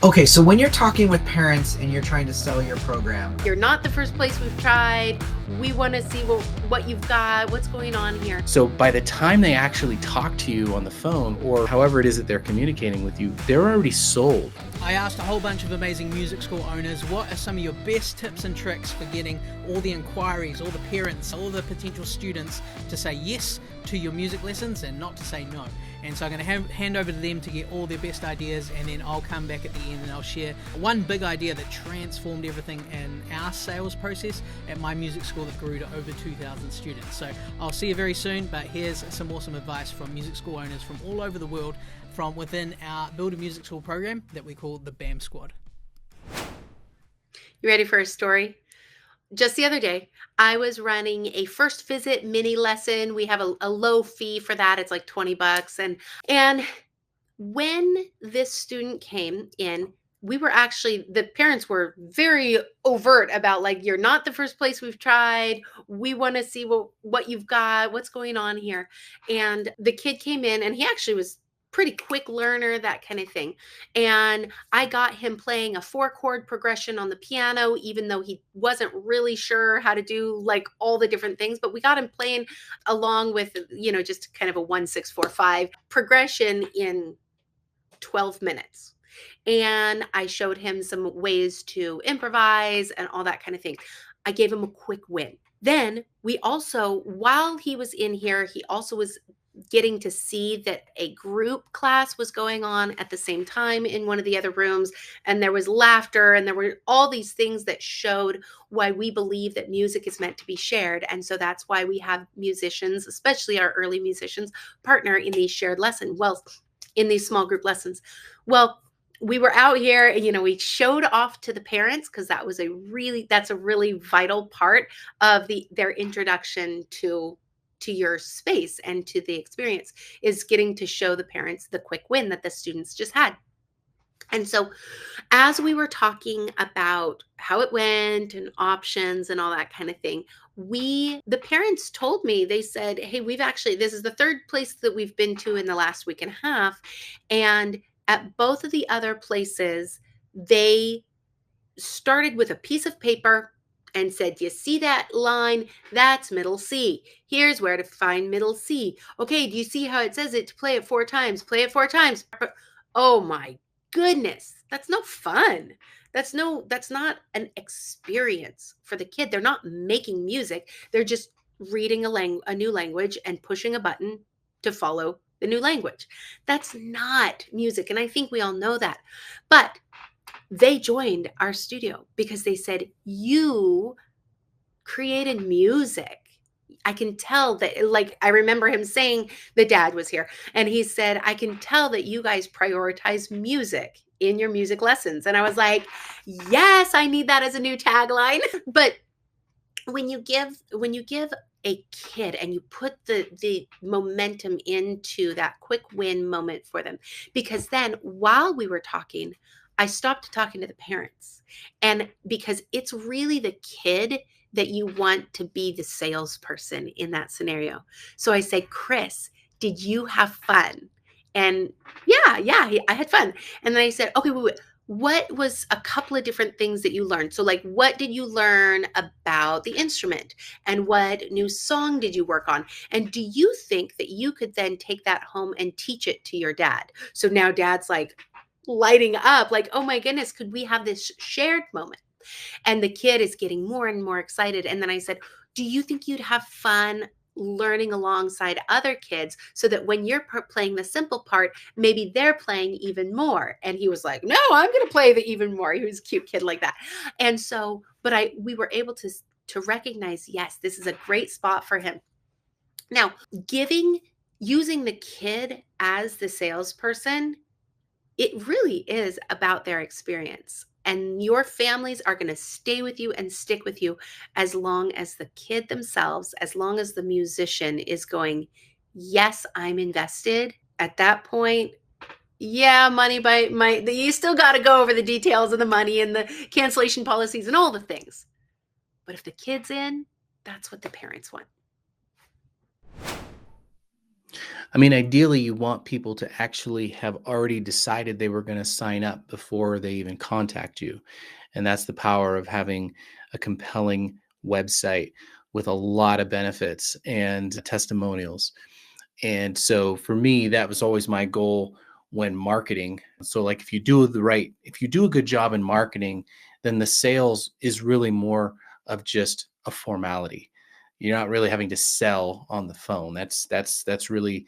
Okay, so when you're talking with parents and you're trying to sell your program, You're not the first place we've tried. We want to see what you've got, what's going on here. So by the time they actually talk to you on the phone or however it is that they're communicating with you, they're already sold. I asked a whole bunch of amazing music school owners, what are some of your best tips and tricks for getting all the inquiries, all the parents, all the potential students to say yes to your music lessons and not to say no. And so I'm going to hand over to them to get all their best ideas, and then I'll come back at the end and I'll share one big idea that transformed everything in our sales process at my music school that grew to over 2,000 students. So I'll see you very soon, but here's some awesome advice from music school owners from all over the world from within our Build a Music School program that we call the BAM Squad. You ready for a story? Just the other day, I was running a first visit mini lesson. We have a low fee for that. It's like $20. And when this student came in, the parents were very overt about, like, you're not the first place we've tried. We want to see what you've got, what's going on here. And the kid came in, and he actually was pretty quick learner, that kind of thing. And I got him playing a 4-chord progression on the piano, even though he wasn't really sure how to do like all the different things, but we got him playing along with, just kind of a 1-6-4-5 progression in 12 minutes. And I showed him some ways to improvise and all that kind of thing. I gave him a quick win. Then while he was in here, he also was getting to see that a group class was going on at the same time in one of the other rooms. And there was laughter, and there were all these things that showed why we believe that music is meant to be shared. And so that's why we have musicians, especially our early musicians, partner in these in these small group lessons. Well, we were out here and, we showed off to the parents, because that's a really vital part of their introduction to your space and to the experience, is getting to show the parents the quick win that the students just had. And so as we were talking about how it went and options and all that kind of thing, the parents told me, they said, hey, this is the third place that we've been to in the last week and a half. And at both of the other places, they started with a piece of paper and said, you see that line? That's middle C. Here's where to find middle C. Okay, do you see how it says it to play it 4 times? Play it 4 times. Oh my goodness. That's no fun. That's not an experience for the kid. They're not making music. They're just reading a new language and pushing a button to follow the new language. That's not music. And I think we all know that. But they joined our studio because they said, you created music. I can tell that, like, I remember him saying, the dad was here, and he said, I can tell that you guys prioritize music in your music lessons. And I was like, yes, I need that as a new tagline. But when you give a kid and you put the momentum into that quick win moment for them, because then while we were talking, I stopped talking to the parents, and because it's really the kid that you want to be the salesperson in that scenario. So I say, Chris, did you have fun? And yeah, I had fun. And then I said, okay, wait. What was a couple of different things that you learned? So, like, what did you learn about the instrument, and what new song did you work on? And do you think that you could then take that home and teach it to your dad? So now dad's like lighting up, like, oh my goodness, could we have this shared moment? And the kid is getting more and more excited. And then I said, do you think you'd have fun learning alongside other kids, so that when you're playing the simple part, maybe they're playing even more? And he was like, no, I'm going to play the even more. He was a cute kid like that. And so, we were able to recognize, yes, this is a great spot for him. Now, using the kid as the salesperson, it really is about their experience. And your families are going to stay with you and stick with you as long as the kid themselves, as long as the musician is going, yes, I'm invested. At that point, yeah, you still got to go over the details of the money and the cancellation policies and all the things. But if the kid's in, that's what the parents want. I mean, ideally, you want people to actually have already decided they were going to sign up before they even contact you. And that's the power of having a compelling website with a lot of benefits and testimonials. And so for me, that was always my goal when marketing. So like if you do a good job in marketing, then the sales is really more of just a formality. You're not really having to sell on the phone. That's really,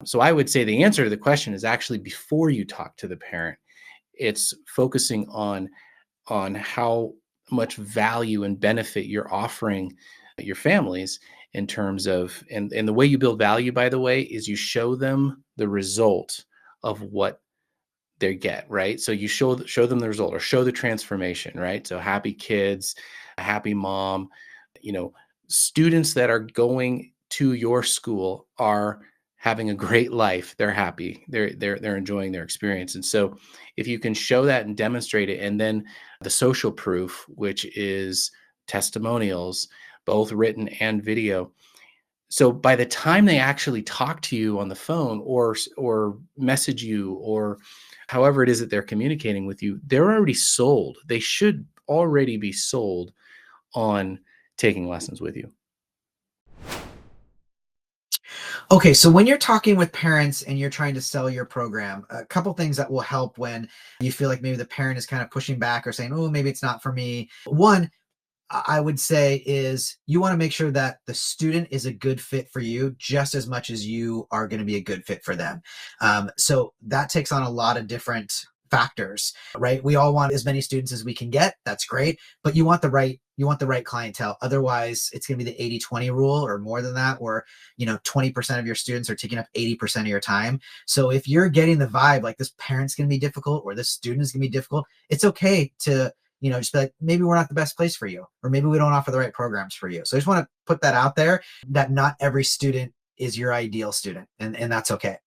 so I would say the answer to the question is actually before you talk to the parent, it's focusing on how much value and benefit you're offering your families in terms of, and the way you build value, by the way, is you show them the result of what they get, right? So you show them the result or show the transformation, right? So happy kids, a happy mom, you know, students that are going to your school are having a great life. They're happy. They're enjoying their experience. And so if you can show that and demonstrate it, and then the social proof, which is testimonials, both written and video. So by the time they actually talk to you on the phone or message you or however it is that they're communicating with you, they're already sold. They should already be sold on taking lessons with you. Okay, so when you're talking with parents and you're trying to sell your program, a couple things that will help when you feel like maybe the parent is kind of pushing back or saying, "Oh, maybe it's not for me." One, I would say is you want to make sure that the student is a good fit for you just as much as you are going to be a good fit for them. So that takes on a lot of different factors, right? We all want as many students as we can get. That's great, but you want the right clientele. Otherwise, it's going to be the 80-20 rule or more than that, where 20% of your students are taking up 80% of your time. So if you're getting the vibe like this parent's going to be difficult or this student is going to be difficult, it's okay to just be like, maybe we're not the best place for you, or maybe we don't offer the right programs for you. So I just want to put that out there, that not every student is your ideal student, and that's okay.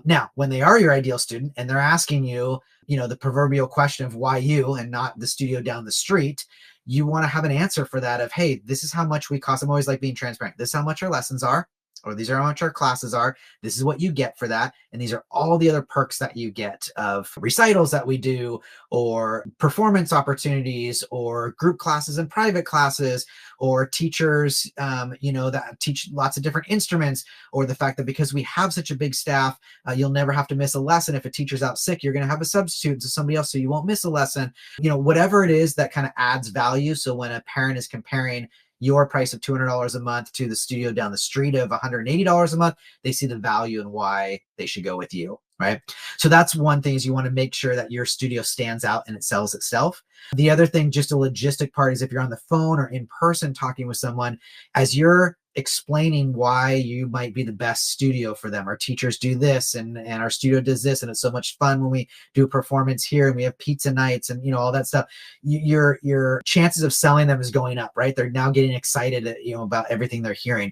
Now, when they are your ideal student and they're asking you, the proverbial question of why you and not the studio down the street, you want to have an answer for that of, hey, this is how much we cost. I'm always like being transparent. This is how much our lessons are, or these are how much our classes are. This is what you get for that. And these are all the other perks that you get of recitals that we do, or performance opportunities, or group classes and private classes, or teachers, that teach lots of different instruments, or the fact that because we have such a big staff, you'll never have to miss a lesson. If a teacher's out sick, you're going to have a substitute to somebody else, so you won't miss a lesson. Whatever it is that kind of adds value. So when a parent is comparing your price of $200 a month to the studio down the street of $180 a month, they see the value and why they should go with you, right? So that's one thing, is you want to make sure that your studio stands out and it sells itself. The other thing, just a logistic part, is if you're on the phone or in person talking with someone, as you're explaining why you might be the best studio for them. Our teachers do this and our studio does this, and it's so much fun when we do a performance here and we have pizza nights and all that stuff. Your chances of selling them is going up, right? They're now getting excited about everything they're hearing.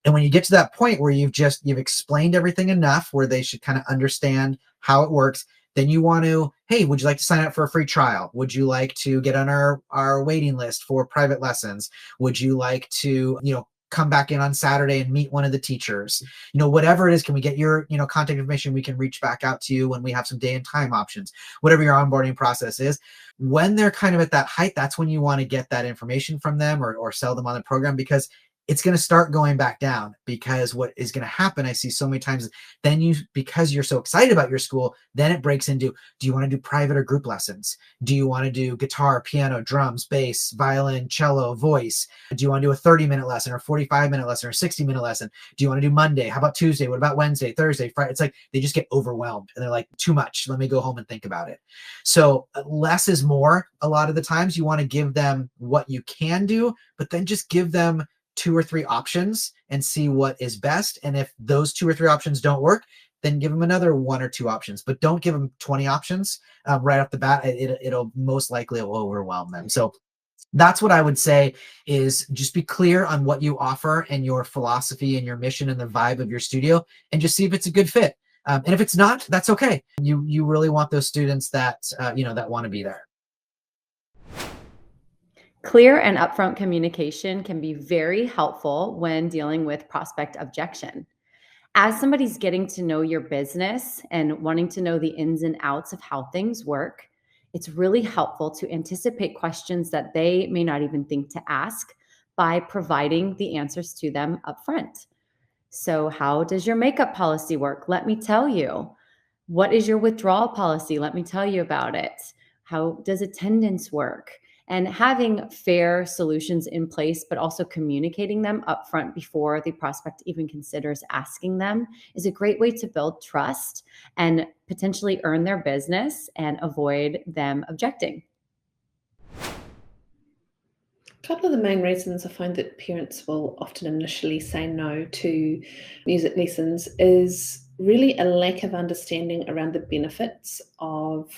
And when you get to that point where you've explained everything enough where they should kind of understand how it works, then you want to, hey, would you like to sign up for a free trial? Would you like to get on our waiting list for private lessons? Would you like to, come back in on Saturday and meet one of the teachers? Whatever it is, can we get your, contact information? We can reach back out to you when we have some day and time options, whatever your onboarding process is. When they're kind of at that height, that's when you want to get that information from them or sell them on the program, because it's going to start going back down. Because what is going to happen, I see so many times, then because you're so excited about your school, then it breaks into, do you want to do private or group lessons? Do you want to do guitar, piano, drums, bass, violin, cello, voice? Do you want to do a 30-minute lesson or 45-minute lesson or 60-minute lesson? Do you want to do Monday? How about Tuesday? What about Wednesday, Thursday, Friday? It's like they just get overwhelmed and they're like, too much. Let me go home and think about it. So less is more. A lot of the times you want to give them what you can do, but then just give them 2 or 3 options and see what is best. And if those 2 or 3 options don't work, then give them another 1 or 2 options, but don't give them 20 options right off the bat. It'll most likely overwhelm them. So that's what I would say, is just be clear on what you offer and your philosophy and your mission and the vibe of your studio, and just see if it's a good fit. And if it's not, that's okay. You really want those students that, that want to be there. Clear and upfront communication can be very helpful when dealing with prospect objection. As somebody's getting to know your business and wanting to know the ins and outs of how things work, it's really helpful to anticipate questions that they may not even think to ask by providing the answers to them up front. So, how does your makeup policy work? Let me tell you. What is your withdrawal policy? Let me tell you about it. How does attendance work? And having fair solutions in place, but also communicating them upfront before the prospect even considers asking them, is a great way to build trust and potentially earn their business and avoid them objecting. A couple of the main reasons I find that parents will often initially say no to music lessons is really a lack of understanding around the benefits of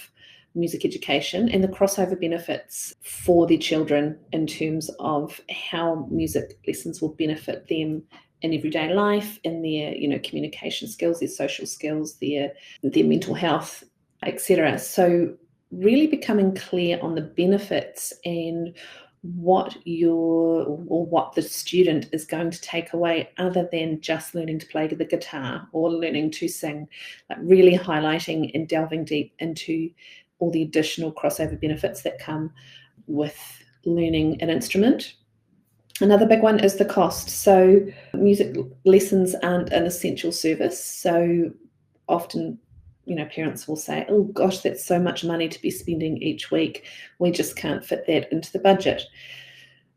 music education and the crossover benefits for their children in terms of how music lessons will benefit them in everyday life, in their communication skills, their social skills, their mental health, etc. So really becoming clear on the benefits and what the student is going to take away other than just learning to play the guitar or learning to sing, like really highlighting and delving deep into all the additional crossover benefits that come with learning an instrument. Another big one is the cost. So music lessons aren't an essential service. So often parents will say, oh gosh, that's so much money to be spending each week. We just can't fit that into the budget.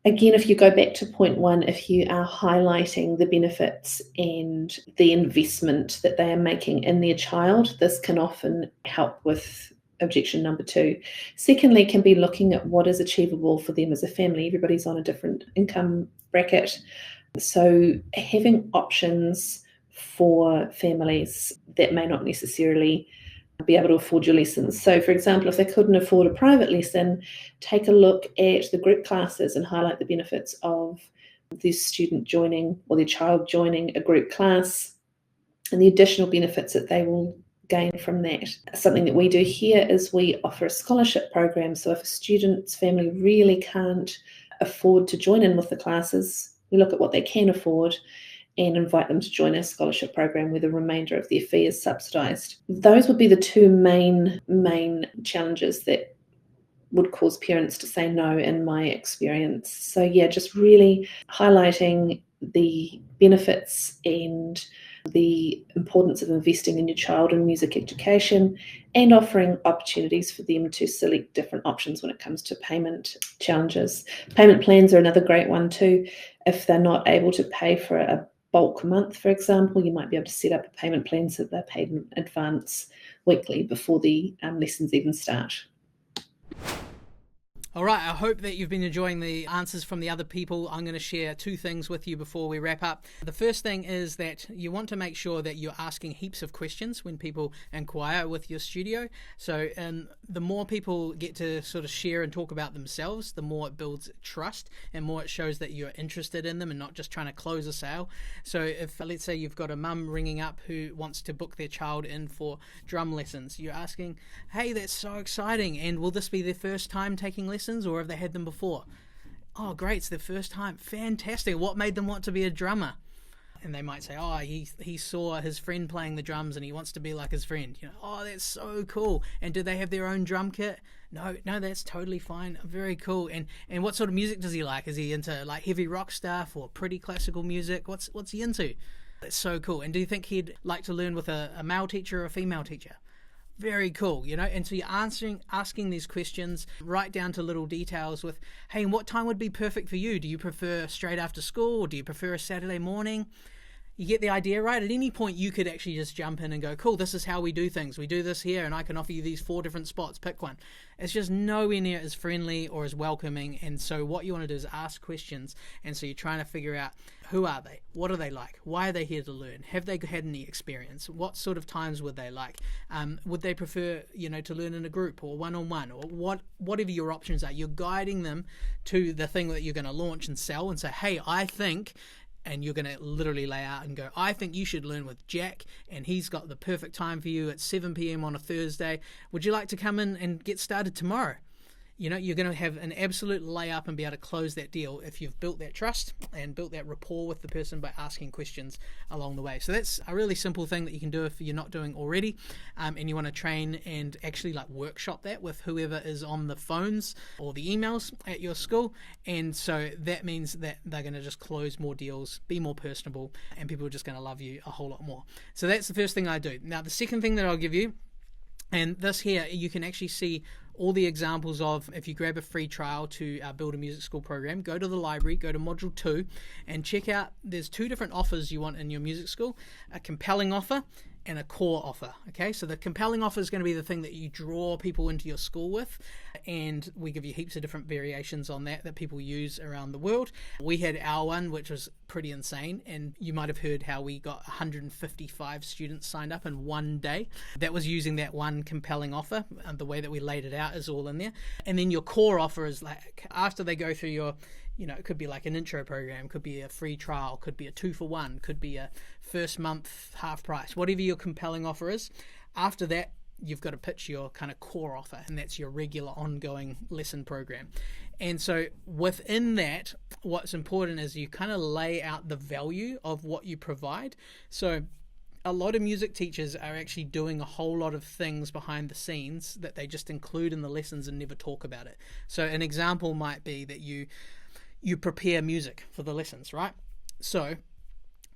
Again, if you go back to point one, if you are highlighting the benefits and the investment that they are making in their child, this can often help with objection number two. Secondly, can be looking at what is achievable for them as a family. Everybody's on a different income bracket. So having options for families that may not necessarily be able to afford your lessons. So for example, if they couldn't afford a private lesson, take a look at the group classes and highlight the benefits of the student joining or their child joining a group class and the additional benefits that they will gain from that. Something that we do here is we offer a scholarship program. So if a student's family really can't afford to join in with the classes, we look at what they can afford and invite them to join our scholarship program where the remainder of their fee is subsidised. Those would be the two main challenges that would cause parents to say no in my experience. So yeah, just really highlighting the benefits and the importance of investing in your child in music education and offering opportunities for them to select different options when it comes to payment challenges. Payment plans are another great one too. If they're not able to pay for a bulk month, for example, you might be able to set up a payment plan so that they're paid in advance weekly before the lessons even start. All right, I hope that you've been enjoying the answers from the other people. I'm going to share two things with you before we wrap up. The first thing is that you want to make sure that you're asking heaps of questions when people inquire with your studio. So the more people get to sort of share and talk about themselves, the more it builds trust and more it shows that you're interested in them and not just trying to close a sale. So if, let's say, you've got a mum ringing up who wants to book their child in for drum lessons, you're asking, hey, that's so exciting, and will this be their first time taking lessons? Or have they had them before? Oh, great, it's their first time. Fantastic. What made them want to be a drummer? And they might say, oh, he saw his friend playing the drums and he wants to be like his friend. Oh, that's so cool. And do they have their own drum kit? No, that's totally fine. Very cool. And what sort of music does he like? Is he into like heavy rock stuff or pretty classical music? What's he into? That's so cool. And do you think he'd like to learn with a male teacher or a female teacher? Very cool, and so you're asking these questions right down to little details with, hey, what time would be perfect for you? Do you prefer straight after school or do you prefer a Saturday morning? You get the idea, right? At any point, you could actually just jump in and go, cool, this is how we do things. We do this here, and I can offer you these 4 different spots. Pick one. It's just nowhere near as friendly or as welcoming. And so what you want to do is ask questions. And so you're trying to figure out, who are they? What are they like? Why are they here to learn? Have they had any experience? What sort of times would they like? Would they prefer, to learn in a group or one-on-one, or whatever your options are? You're guiding them to the thing that you're going to launch and sell and say, hey, I think... And you're going to literally lay out and go, I think you should learn with Jack, and he's got the perfect time for you at 7 p.m. on a Thursday. Would you like to come in and get started tomorrow? you're going to have an absolute layup and be able to close that deal if you've built that trust and built that rapport with the person by asking questions along the way. So that's a really simple thing that you can do if you're not doing already, and you want to train and actually like workshop that with whoever is on the phones or the emails at your school. And so that means that they're going to just close more deals, be more personable, and people are just going to love you a whole lot more. So that's the first thing I do. Now, the second thing that I'll give you, and this here, you can actually see all the examples of, if you grab a free trial to build a music school program, go to the library, go to module 2, and check out, there's 2 different offers you want in your music school, a compelling offer and a core offer. Okay, so the compelling offer is going to be the thing that you draw people into your school with, and we give you heaps of different variations on that people use around the world. We had our one, which was pretty insane, and you might have heard how we got 155 students signed up in one day. That was using that one compelling offer, and the way that we laid it out is all in there. And then your core offer is like, after they go through your, it could be like an intro program, could be a free trial, could be a 2-for-1, could be a first month half price, whatever your compelling offer is. After that, you've got to pitch your kind of core offer, and that's your regular ongoing lesson program. And so within that, what's important is you kind of lay out the value of what you provide. So a lot of music teachers are actually doing a whole lot of things behind the scenes that they just include in the lessons and never talk about it. So an example might be that you prepare music for the lessons, right? So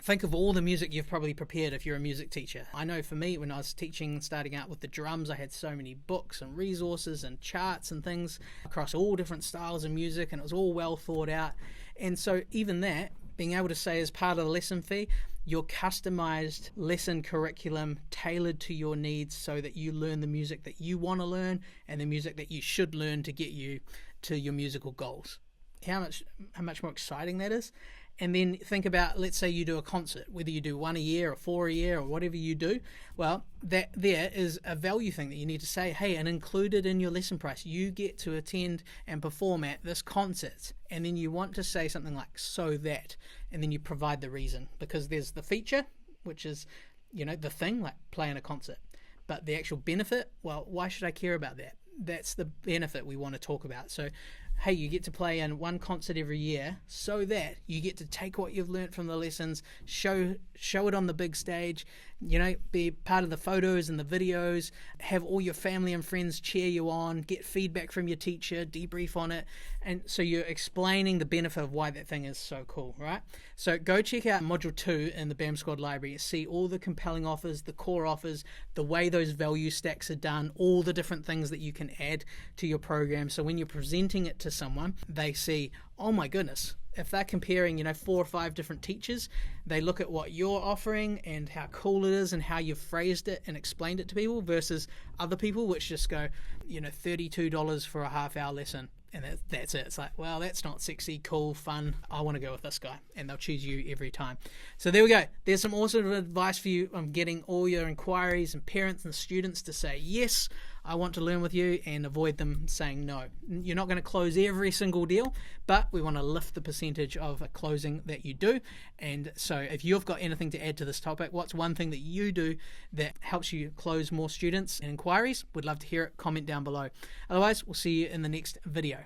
think of all the music you've probably prepared if you're a music teacher. I know for me, when I was teaching, starting out with the drums, I had so many books and resources and charts and things across all different styles of music, and it was all well thought out. And so even that, being able to say as part of the lesson fee, your customized lesson curriculum tailored to your needs so that you learn the music that you want to learn and the music that you should learn to get you to your musical goals. How much more exciting that is. And then think about, let's say you do a concert, whether you do 1 a year or 4 a year or whatever you do. Well, that there is a value thing that you need to say, hey, and included in your lesson price, you get to attend and perform at this concert. And then you want to say something like, so that, and then you provide the reason, because there's the feature, which is, the thing, like playing a concert. But the actual benefit, well, why should I care about that? That's the benefit we want to talk about. So, hey, you get to play in one concert every year so that you get to take what you've learned from the lessons, show it on the big stage, be part of the photos and the videos, have all your family and friends cheer you on, get feedback from your teacher, debrief on it. And so you're explaining the benefit of why that thing is so cool, right? So go check out Module 2 in the BAM Squad library, see all the compelling offers, the core offers, the way those value stacks are done, all the different things that you can add to your program. So when you're presenting it to someone, they see, oh my goodness, if they're comparing 4 or 5 different teachers, they look at what you're offering and how cool it is and how you've phrased it and explained it to people versus other people which just go $32 for a half-hour lesson, and that's it. It's like, well, that's not sexy, cool, fun. I want to go with this guy, and they'll choose you every time. So there we go. There's some awesome advice for you on getting all your inquiries and parents and students to say, yes, I want to learn with you, and avoid them saying no. You're not going to close every single deal, but we want to lift the percentage of a closing that you do. And so if you've got anything to add to this topic, what's one thing that you do that helps you close more students and inquiries? We'd love to hear it. Comment down below. Otherwise, we'll see you in the next video.